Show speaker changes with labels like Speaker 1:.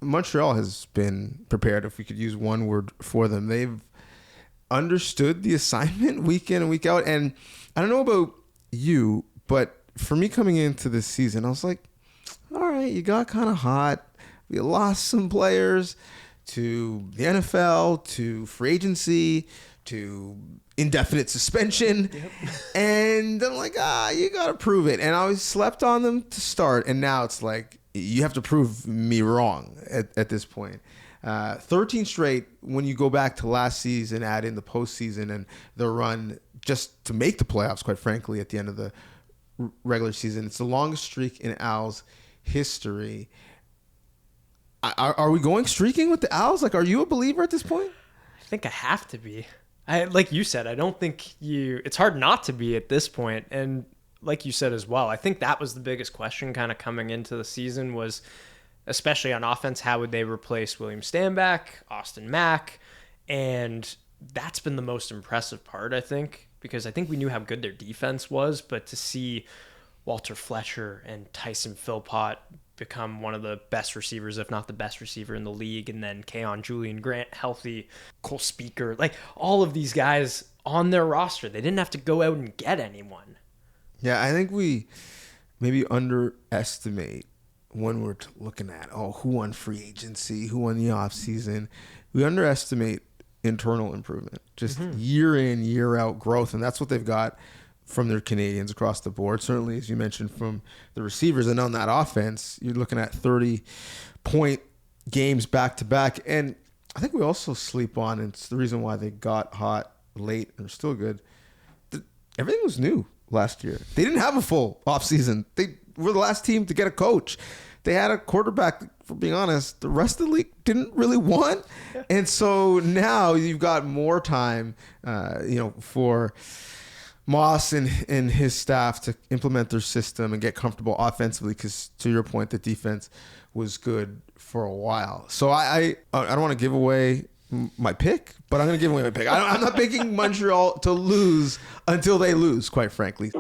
Speaker 1: Montreal has been prepared, if we could use one word for them. They've understood the assignment week in and week out. And I don't know about you, but for me coming into this season, I was like, all right, you got kind of hot. We lost some players to the NFL, to free agency, to indefinite suspension. Yep. And I'm like, you got to prove it. And I always slept on them to start. And now it's like, you have to prove me wrong at this point. 13 straight, when you go back to last season, add in the postseason and the run just to make the playoffs, quite frankly, at the end of the regular season. It's the longest streak in Owls history. Are we going streaking with the Owls? Like, are you a believer at this point?
Speaker 2: I think I have to be. Like you said, I don't think it's hard not to be at this point. And like you said as well, I think that was the biggest question kind of coming into the season was, especially on offense, how would they replace William Stanback, Austin Mack? And that's been the most impressive part, I think, because I think we knew how good their defense was, but to see Walter Fletcher and Tyson Philpott become one of the best receivers, if not the best receiver in the league, and then Keon Julian Grant healthy, Cole Speaker, like all of these guys on their roster. They didn't have to go out and get anyone.
Speaker 1: Yeah, I think we maybe underestimate when we're looking at, who won free agency, who won the offseason. We underestimate internal improvement, just year in, year out growth. And that's what they've got from their Canadians across the board. Certainly, as you mentioned, from the receivers. And on that offense, you're looking at 30-point games back-to-back. And I think we also sleep on, and it's the reason why they got hot late and are still good. Everything was new last year. They didn't have a full offseason. They were the last team to get a coach. They had a quarterback, for being honest, the rest of the league didn't really want. And so now you've got more time, for Moss and his staff to implement their system and get comfortable offensively, because to your point, the defense was good for a while. So I don't want to give away my pick, but I'm going to give away my pick. I'm not picking Montreal to lose until they lose, quite frankly.